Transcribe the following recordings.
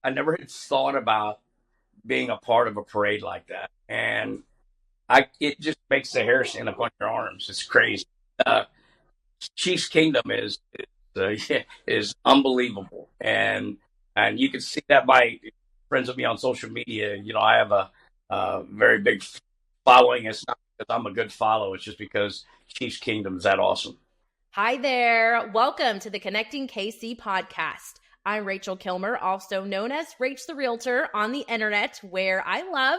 I never had thought about being a part of a parade like that. And it just makes the hair stand up on your arms. It's crazy. Uh, Chiefs Kingdom is unbelievable, and you can see that by friends of me on social media. I have a very big following. It's not because I'm a good follow; it's just because Chiefs Kingdom is that awesome. Hi there. Welcome to the Connecting KC podcast. I'm Rachel Kilmer, also known as Rach the Realtor on the internet, where I love,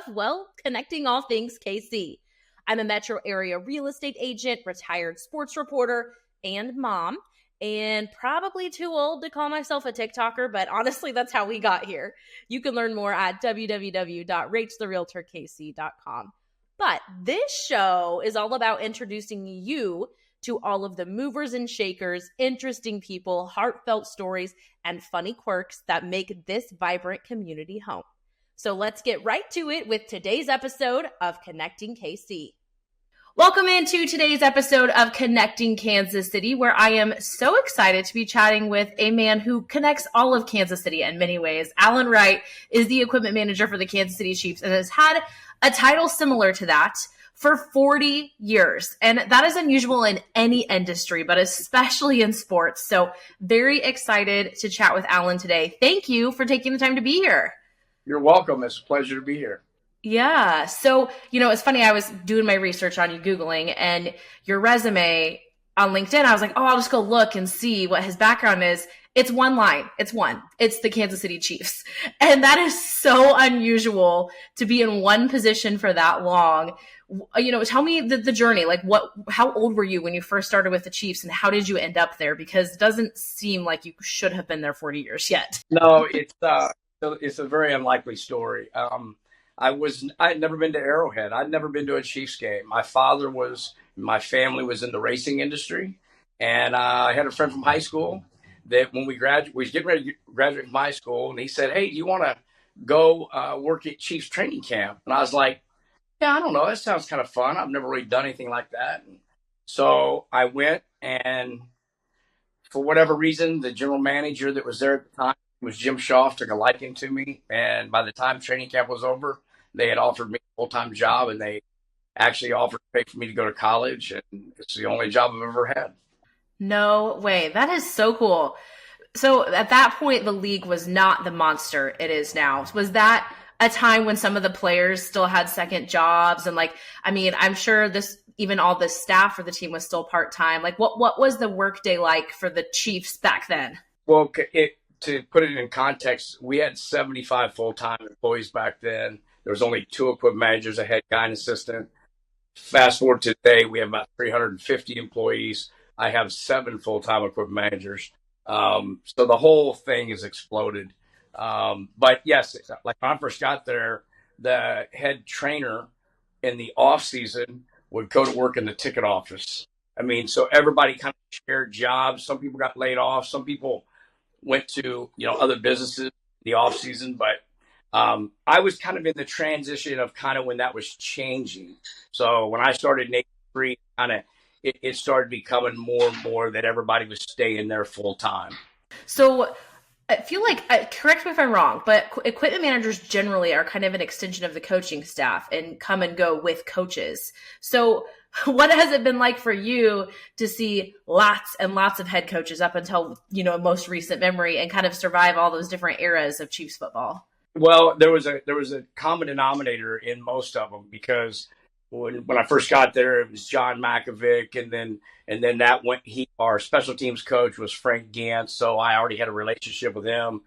connecting all things KC. I'm a metro area real estate agent, retired sports reporter, and mom, and probably too old to call myself a TikToker, but honestly, that's how we got here. You can learn more at www.rachtherealtorkc.com. But this show is all about introducing you to all of the movers and shakers, interesting people, heartfelt stories, and funny quirks that make this vibrant community home. So let's get right to it with today's episode of Connecting KC. Welcome into today's episode of Connecting Kansas City, where I am so excited to be chatting with a man who connects all of Kansas City in many ways. Alan Wright is the equipment manager for the Kansas City Chiefs and has had a title similar to that for 40 years. And that is unusual in any industry, but especially in sports. So very excited to chat with Alan today. Thank you for taking the time to be here. You're welcome. It's a pleasure to be here. Yeah. So, it's funny. I was doing my research on you, Googling, and your resume on LinkedIn. I was like, I'll just go look and see what his background is. It's one line. It's the Kansas City Chiefs. And that is so unusual to be in one position for that long. Tell me the journey. Like how old were you when you first started with the Chiefs, and how did you end up there? Because it doesn't seem like you should have been there 40 years yet. No, it's a very unlikely story. I had never been to Arrowhead. I'd never been to a Chiefs game. My family was in the racing industry, and I had a friend from high school that when we was getting ready to graduate from high school, and he said, "Hey, do you want to go work at Chiefs training camp?" And I was like, "Yeah, I don't know. That sounds kind of fun. I've never really done anything like that." And so I went, and for whatever reason, the general manager that was there at the time was Jim Shaw, took a liking to me. And by the time training camp was over, they had offered me a full-time job, and they actually offered to pay for me to go to college. And it's the only job I've ever had. No way. That is so cool. So at that point, the league was not the monster it is now. Was that a time when some of the players still had second jobs? And I'm sure even all the staff for the team was still part-time. Like what was the workday like for the Chiefs back then? Well, to put it in context, we had 75 full-time employees back then. There was only 2 equipment managers, a head guy and assistant. Fast forward to today, we have about 350 employees. I have 7 full-time equipment managers. So the whole thing has exploded. But yes, like when I first got there, the head trainer in the off season would go to work in the ticket office. So everybody kind of shared jobs. Some people got laid off. Some people went to, other businesses in the off season. But I was kind of in the transition of kind of when that was changing. So when I started in 83, it started becoming more and more that everybody was staying there full time. So I feel like, correct me if I'm wrong, but equipment managers generally are kind of an extension of the coaching staff and come and go with coaches. So what has it been like for you to see lots and lots of head coaches up until, most recent memory and kind of survive all those different eras of Chiefs football? Well, there was a common denominator in most of them, because when I first got there, it was John Makovic, and then that went. Our special teams coach was Frank Gantz, so I already had a relationship with him.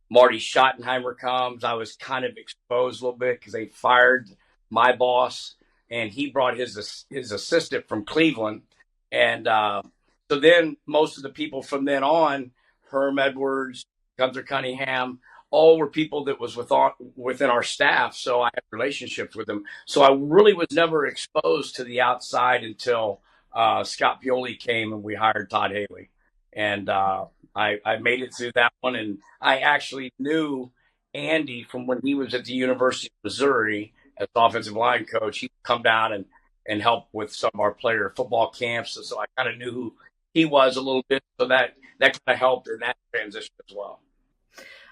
Marty Schottenheimer comes. I was kind of exposed a little bit because they fired my boss, and he brought his assistant from Cleveland, and so then most of the people from then on, Herm Edwards, Gunther Cunningham, all were people that was within our staff. So I had relationships with them. So I really was never exposed to the outside until Scott Pioli came and we hired Todd Haley. And I made it through that one. And I actually knew Andy from when he was at the University of Missouri as offensive line coach. He would come down and help with some of our player football camps. So I kind of knew who he was a little bit. So that kind of helped in that transition as well.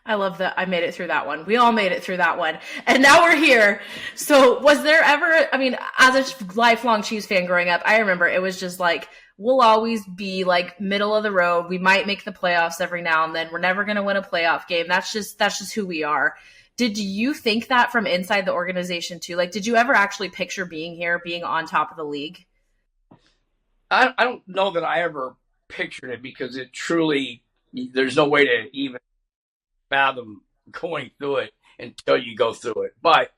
I love that I made it through that one. We all made it through that one. And now we're here. So, was there ever, I mean, as a lifelong Chiefs fan growing up, I remember it was just like, we'll always be like middle of the road. We might make the playoffs every now and then. We're never going to win a playoff game. That's just who we are. Did you think that from inside the organization too? Like, did you ever actually picture being here, being on top of the league? I don't know that I ever pictured it because it truly, there's no way to even fathom going through it until you go through it. But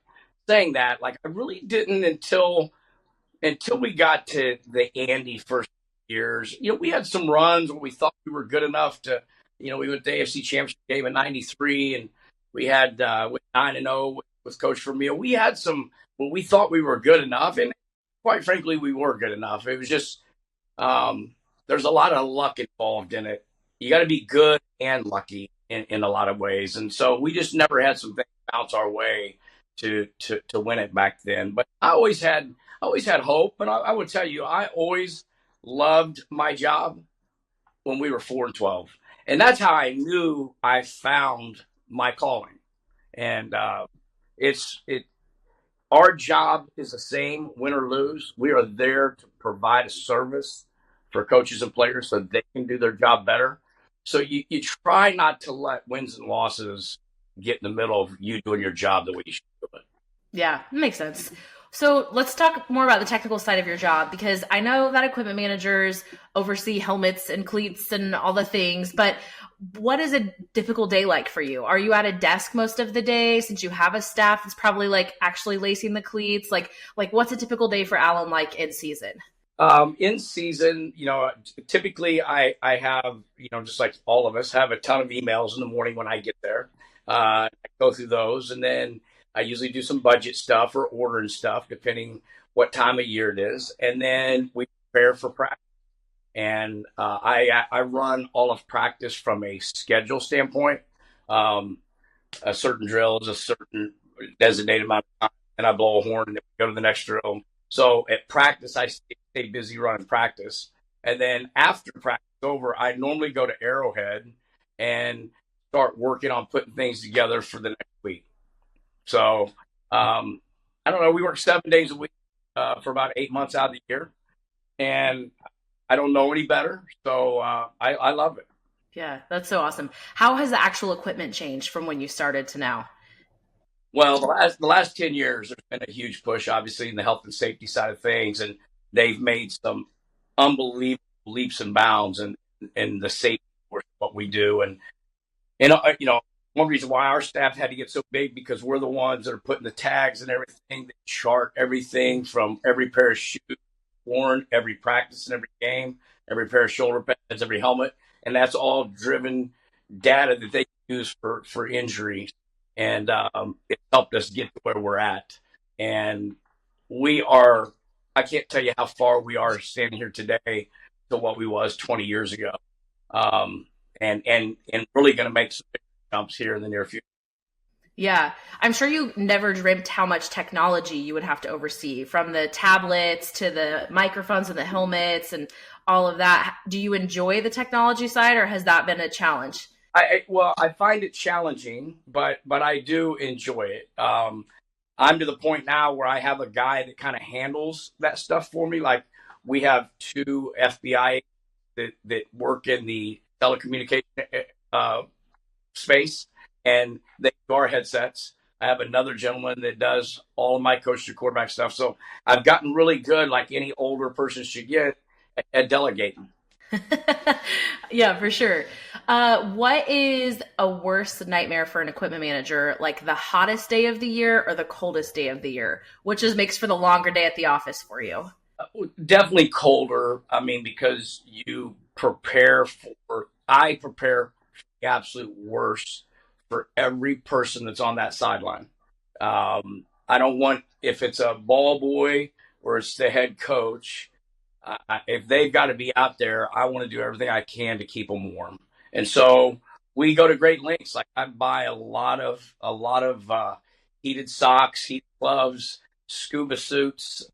saying that, like I really didn't until we got to the Andy first years. We had some runs where we thought we were good enough to, we went to the AFC Championship game in '93, and we had with 9-0 with Coach Vermeil. We had some when we thought we were good enough, and quite frankly, we were good enough. It was just there's a lot of luck involved in it. You got to be good and lucky in a lot of ways, and so we just never had some things bounce our way to win it back then. But I always had hope, and I would tell you, I always loved my job when we were 4-12, and that's how I knew I found my calling. And it's it our job is the same, win or lose. We are there to provide a service for coaches and players so they can do their job better. So you try not to let wins and losses get in the middle of you doing your job the way you should do it. Yeah, makes sense. So let's talk more about the technical side of your job because I know that equipment managers oversee helmets and cleats and all the things, but what is a typical day like for you? Are you at a desk most of the day since you have a staff that's probably like actually lacing the cleats? Like what's a typical day for Alan like in season? In season, typically I have, just like all of us, have a ton of emails in the morning when I get there. I go through those, and then I usually do some budget stuff or ordering stuff, depending what time of year it is. And then we prepare for practice. And I run all of practice from a schedule standpoint. Um, a certain drill is a certain designated amount of time, and I blow a horn and then we go to the next drill. So at practice, I stay busy running practice. And then after practice is over, I normally go to Arrowhead and start working on putting things together for the next week. So I don't know. We work 7 days a week for about 8 months out of the year, and I don't know any better. So I love it. Yeah, that's so awesome. How has the actual equipment changed from when you started to now? Well, the last 10 years, there's been a huge push, obviously, in the health and safety side of things, and they've made some unbelievable leaps and bounds in the safety of what we do. And one reason why our staff had to get so big because we're the ones that are putting the tags and everything, that chart everything from every pair of shoes worn, every practice and every game, every pair of shoulder pads, every helmet, and that's all driven data that they use for injuries, and it helped us get to where we're at. And we are, I can't tell you how far we are standing here today to what we was 20 years ago, um, and really going to make some big jumps here in the near future. Yeah, I'm sure you never dreamt how much technology you would have to oversee from the tablets to the microphones and the helmets and all of that. Do you enjoy the technology side or has that been a challenge? Well, I find it challenging, but I do enjoy it. I'm to the point now where I have a guy that kind of handles that stuff for me. Like we have two FBI that work in the telecommunication uh, space, and they do our headsets. I have another gentleman that does all of my coach to quarterback stuff. So I've gotten really good, like any older person should get, at delegating. Yeah, for sure. What is a worse nightmare for an equipment manager, like the hottest day of the year or the coldest day of the year, which just makes for the longer day at the office for you? Definitely colder. I mean, because I prepare for the absolute worst for every person that's on that sideline. I don't want, if it's a ball boy or it's the head coach, if they've got to be out there, I want to do everything I can to keep them warm. And so we go to great lengths. Like I buy a lot of heated socks, heated gloves, scuba suits.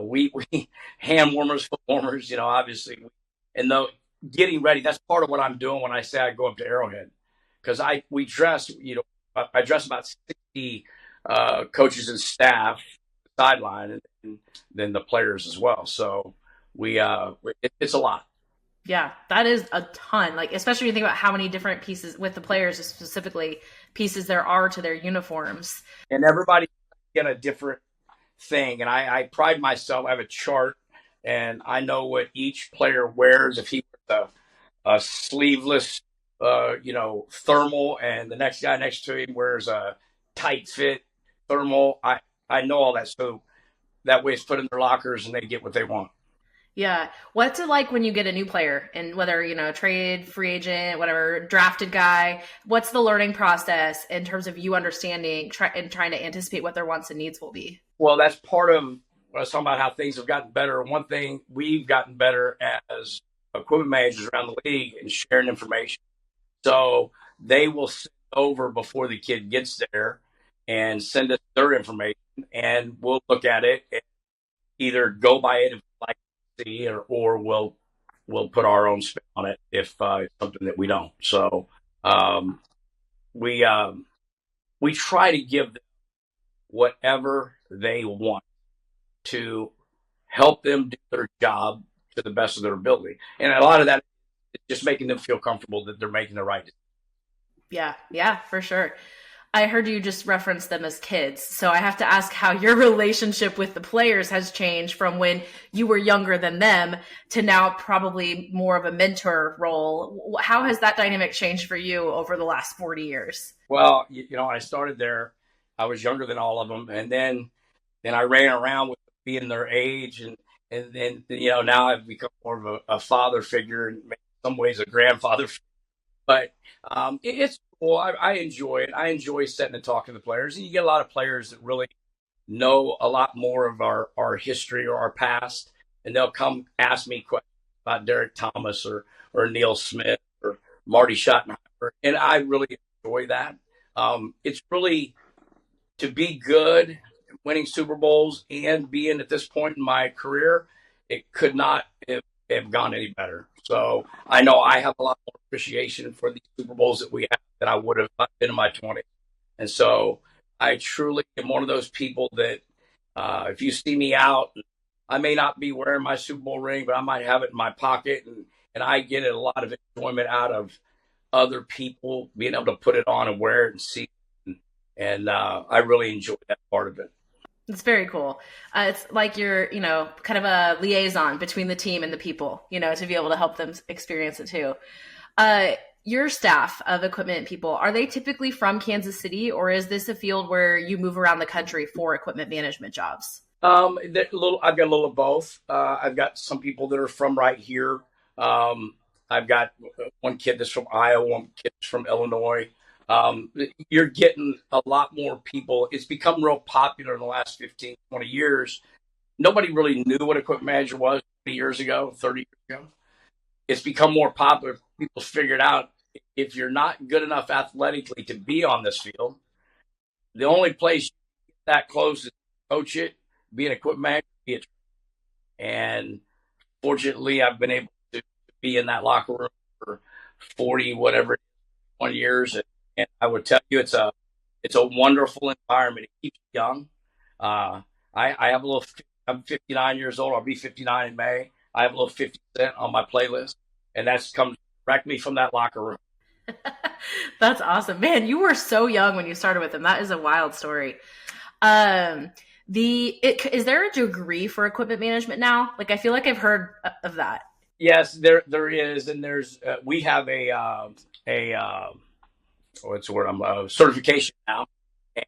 We hand warmers, foot warmers. Obviously, and though getting ready, that's part of what I'm doing when I say I go up to Arrowhead. because we dress, I dress about 60 coaches and staff sideline, and then the players as well. So it's a lot. Yeah, that is a ton. Like, especially when you think about how many different pieces with the players, specifically pieces there are to their uniforms. And everybody get a different thing. And I pride myself. I have a chart, and I know what each player wears. If he wears a sleeveless, thermal, and the next guy next to him wears a tight fit thermal, I know all that. So that way it's put in their lockers and they get what they want. Yeah. What's it like when you get a new player and whether, trade, free agent, whatever, drafted guy? What's the learning process in terms of you understanding and trying to anticipate what their wants and needs will be? Well, that's part of what I was talking about, how things have gotten better. One thing we've gotten better as equipment managers around the league and sharing information. So they will send over before the kid gets there and send us their information, and we'll look at it and either go by it if we like to see, or we'll put our own spin on it if it's something that we don't. So we we try to give them whatever they want to help them do their job to the best of their ability, and a lot of that is just making them feel comfortable that they're making the right decision. Yeah, for sure. I heard you just reference them as kids. So I have to ask how your relationship with the players has changed from when you were younger than them to now probably more of a mentor role. How has that dynamic changed for you over the last 40 years? Well, I started there. I was younger than all of them, and then I ran around with being their age, and then now I've become more of a father figure, and in some ways a grandfather. But it's cool. I enjoy it. I enjoy sitting and talking to the players, and you get a lot of players that really know a lot more of our history or our past, and they'll come ask me questions about Derek Thomas or Neil Smith or Marty Schottenheimer, and I really enjoy that. It's really to be good, winning Super Bowls, and being at this point in my career, it could not have gone any better. So I know I have a lot more appreciation for the Super Bowls that we have than I would have been in my 20s. And so I truly am one of those people that if you see me out, I may not be wearing my Super Bowl ring, but I might have it in my pocket. And I get a lot of enjoyment out of other people being able to put it on and wear it and see it. And I really enjoy that part of it. It's very cool. It's like you're, kind of a liaison between the team and the people, to be able to help them experience it too. Your staff of equipment people, are they typically from Kansas City, or is this a field where you move around the country for equipment management jobs? I've got a little of both. I've got some people that are from right here. I've got one kid that's from Iowa, one kid that's from Illinois. You're getting a lot more people. It's become real popular in the last 15, 20 years. Nobody really knew what equipment manager was 20 years ago, 30 years ago. It's become more popular. People figured out if you're not good enough athletically to be on this field, the only place you get that close is to coach it, be an equipment manager, be it. And fortunately, I've been able to be in that locker room for 40, whatever, 20 years. And I would tell you, it's a wonderful environment. It keeps you young. I have a little. I'm 59 years old. I'll be 59 in May. I have a little 50 Cent on my playlist, and that's comes directly from that locker room. That's awesome, man. You were so young when you started with them. That is a wild story. Is there a degree for equipment management now? Like, I feel like I've heard of that. Yes, there is, and there's we have what's the word? I'm certification now. And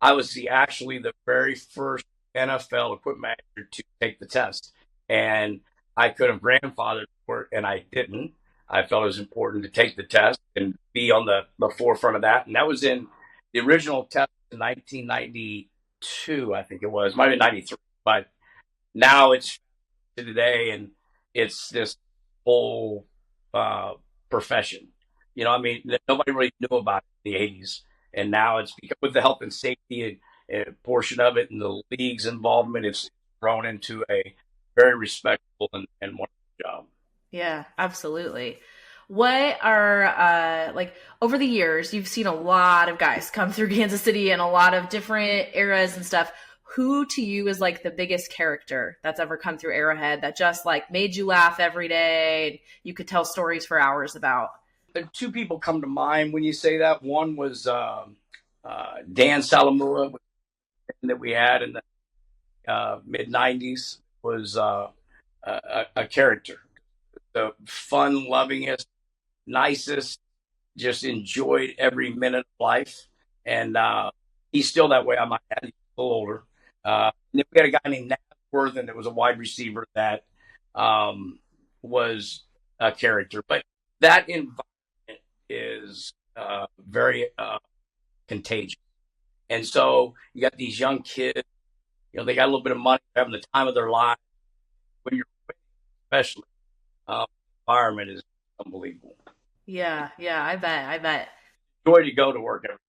I was actually the very first NFL equipment manager to take the test, and I could have grandfathered for it, and I didn't. I felt it was important to take the test and be on the forefront of that. And that was in the original test in 1992, I think it was. Might have been 93. But now it's today, and it's this whole profession. Nobody really knew about it in the 80s. And now it's because with the health and safety and portion of it and the league's involvement, it's grown into a very respectable and wonderful job. Yeah, absolutely. What are like over the years, you've seen a lot of guys come through Kansas City in a lot of different eras and stuff. Who to you is like the biggest character that's ever come through Arrowhead that just like made you laugh every day and you could tell stories for hours about? Two people come to mind when you say that. One was Dan Salamua that we had in the mid '90s. Was a character, the fun, lovingest, nicest, just enjoyed every minute of life. And he's still that way. I might add, he's a little older. And then we had a guy named Nat Worthen that was a wide receiver that was a character. But that environment is very contagious. And so you got these young kids, they got a little bit of money, having the time of their life. When you're especially, environment is unbelievable. Yeah, yeah, I bet. Joy to go to work every.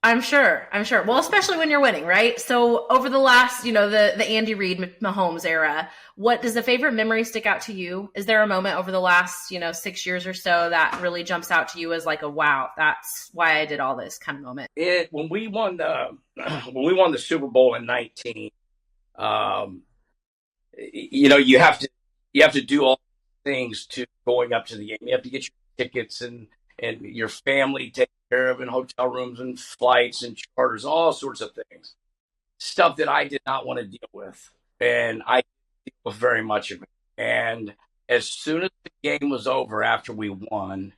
I'm sure. I'm sure. Well, especially when you're winning, right? So over the last, the Andy Reid Mahomes era, what does a favorite memory stick out to you? Is there a moment over the last, 6 years or so that really jumps out to you as like a wow, that's why I did all this kind of moment? When we won the Super Bowl in '19, um, you have to do all things to going up to the game. You have to get your tickets and your family taken care of, and hotel rooms and flights and charters, all sorts of things. Stuff that I did not want to deal with, and I deal with very much of it. And as soon as the game was over, after we won,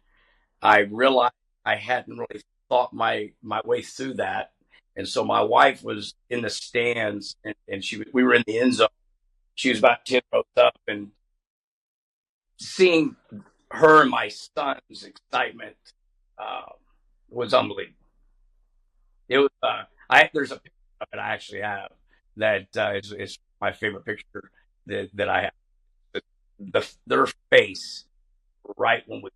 I realized I hadn't really thought my way through that. And so my wife was in the stands, and we were in the end zone. She was about 10 rows up, and seeing her and my son's excitement uh, was unbelievable. It was. There's a picture of it I actually have that is my favorite picture that I have. Their face right when we.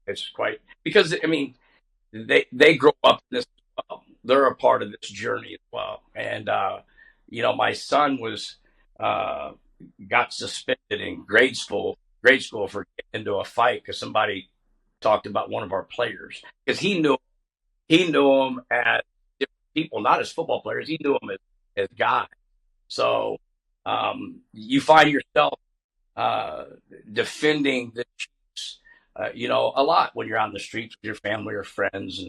It's quite, because I mean they grow up in this as well. They're a part of this journey as well. And my son was uh, got suspended in grade school for getting into a fight because somebody talked about one of our players, because he knew him as different people, not as football players. He knew him as guys. So you find yourself uh, defending the Chiefs, a lot when you're out in the streets with your family or friends,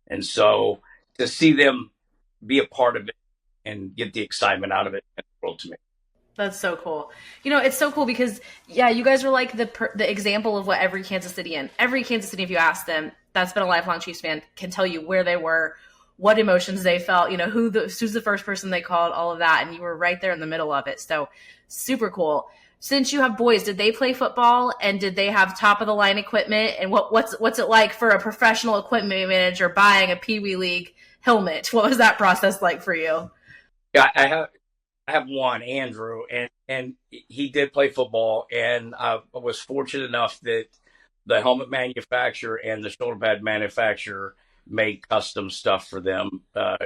and so to see them be a part of it and get the excitement out of it meant the world to me. That's so cool. It's so cool because yeah, you guys are like the example of what every Kansas City, if you ask them, that's been a lifelong Chiefs fan, can tell you where they were, what emotions they felt, who's the first person they called, all of that, and you were right there in the middle of it. So super cool. Since you have boys, did they play football and did they have top of the line equipment? And what's it like for a professional equipment manager buying a Pee Wee League helmet? What was that process like for you? Yeah, I have one, Andrew, and he did play football, and I was fortunate enough that the helmet manufacturer and the shoulder pad manufacturer made custom stuff for them,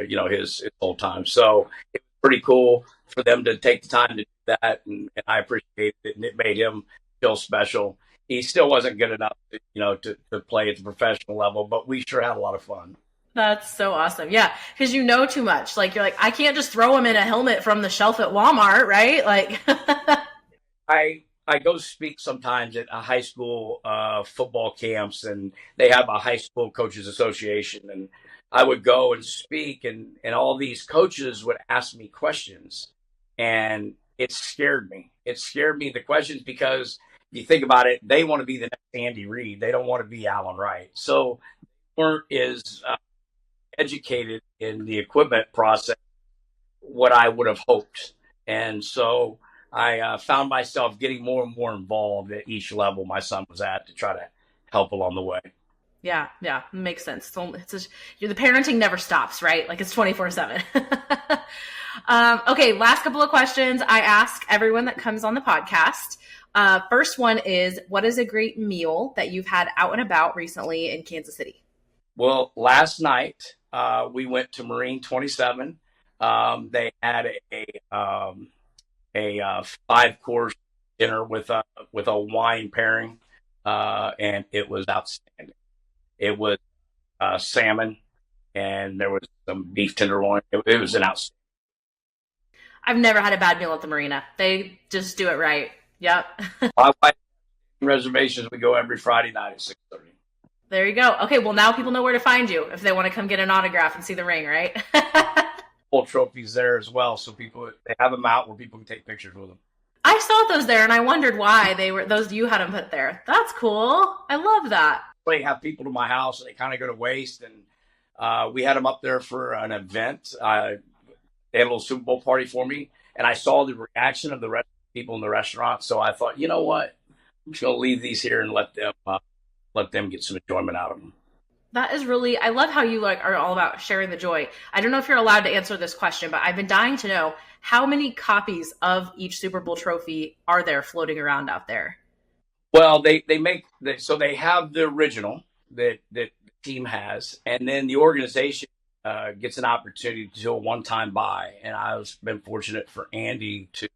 his whole time. So it was pretty cool for them to take the time to do that, and I appreciate it, and it made him feel special. He still wasn't good enough, to play at the professional level, but we sure had a lot of fun. That's so awesome. Yeah, because you know too much. Like you're like, I can't just throw him in a helmet from the shelf at Walmart, right? Like, I go speak sometimes at a high school football camps, and they have a high school coaches association, and I would go and speak, and all these coaches would ask me questions, and it scared me. It scared me, the questions, because if you think about it, they want to be the next Andy Reid. They don't want to be Alan Wright. So weren't as educated in the equipment process what I would have hoped. And so I found myself getting more and more involved at each level my son was at to try to help along the way. yeah, yeah, makes sense. The parenting never stops, right? Like it's 24/7. Okay, last couple of questions I ask everyone that comes on the podcast. First one is, what is a great meal that you've had out and about recently in Kansas City? Well, last night we went to Marine 27. They had a 5-course dinner with a wine pairing. and it was outstanding. It was salmon, and there was some beef tenderloin. It was an outstanding. I've never had a bad meal at the marina. They just do it right. Yep. My wife reservations. We go every Friday night at 6:30. There you go. Okay, well, now people know where to find you if they want to come get an autograph and see the ring, right? Full trophies there as well, so they have them out where people can take pictures with them. I saw those there, and I wondered why you had them put there. That's cool. I love that. They have people to my house, and they kind of go to waste, and we had them up there for an event. They had a little Super Bowl party for me, and I saw the reaction of the rest of the people in the restaurant, so I thought, you know what? I'm just going to leave these here and let them get some enjoyment out of them. That is really, I love how you are all about sharing the joy. I don't know if you're allowed to answer this question, but I've been dying to know how many copies of each Super Bowl trophy are there floating around out there? Well, they have the original that the team has, and then the organization gets an opportunity to do a one-time buy. And I've been fortunate for Andy to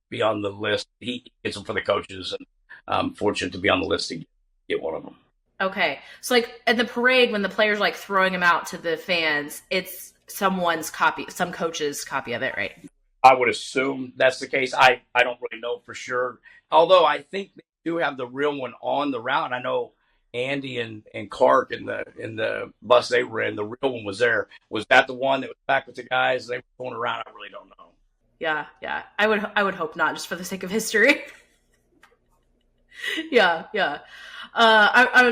be on the list. He gets them for the coaches, and I'm fortunate to be on the list to get one of them. Okay. So at the parade, when the players throwing them out to the fans, it's someone's copy, some coach's copy of it, right? I would assume that's the case. I don't really know for sure. Although I think they do have the real one on the route. I know Andy and Clark in the bus they were in, the real one was there. Was that the one that was back with the guys? They were going around. I really don't know. Yeah. I would hope not, just for the sake of history. Yeah.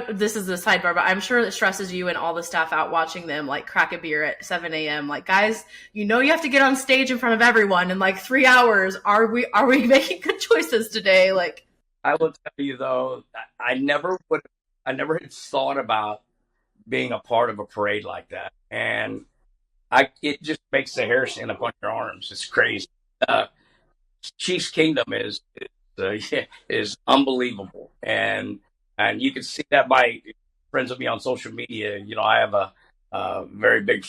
This is the sidebar, but I'm sure it stresses you and all the staff out watching them crack a beer at 7 a.m. Guys, you have to get on stage in front of everyone in 3 hours. Are we making good choices today? I will tell you though, I never had thought about being a part of a parade like that, and it just makes the hair stand up on your arms. It's crazy. Chiefs Kingdom is unbelievable, and you can see that by friends of me on social media. I have a very big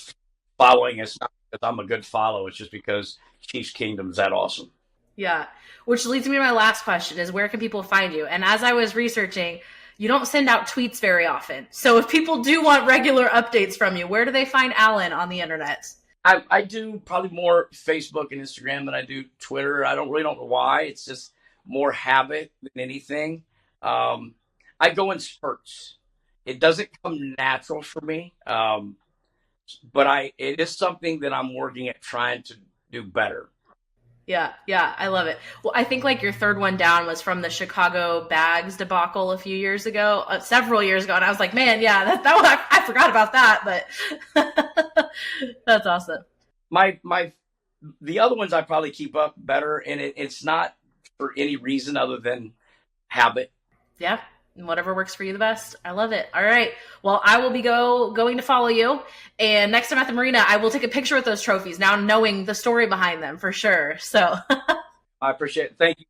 following. It's not because I'm a good follow. It's just because Chiefs Kingdom is that awesome. Yeah. Which leads me to my last question is, where can people find you? And as I was researching, you don't send out tweets very often. So if people do want regular updates from you, where do they find Alan on the internet? I do probably more Facebook and Instagram than I do Twitter. I don't know why. It's just more habit than anything. I go in spurts. It doesn't come natural for me, but it is something that I'm working at trying to do better. Yeah, I love it. Well, I think your third one down was from the Chicago bags debacle a few years ago, several years ago, and I was like, man, yeah, that one, I forgot about that, but that's awesome. The other ones I probably keep up better, and it's not for any reason other than habit. Yeah. Whatever works for you the best. I love it. All right. Well, I will be going to follow you. And next time at the marina, I will take a picture with those trophies, now knowing the story behind them for sure. So I appreciate it. Thank you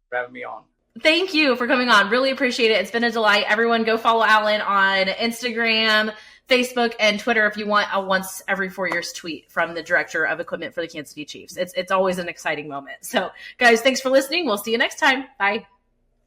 for having me on. Thank you for coming on. Really appreciate it. It's been a delight. Everyone go follow Alan on Instagram, Facebook, and Twitter if you want a once every 4 years tweet from the director of equipment for the Kansas City Chiefs. It's always an exciting moment. So guys, thanks for listening. We'll see you next time. Bye.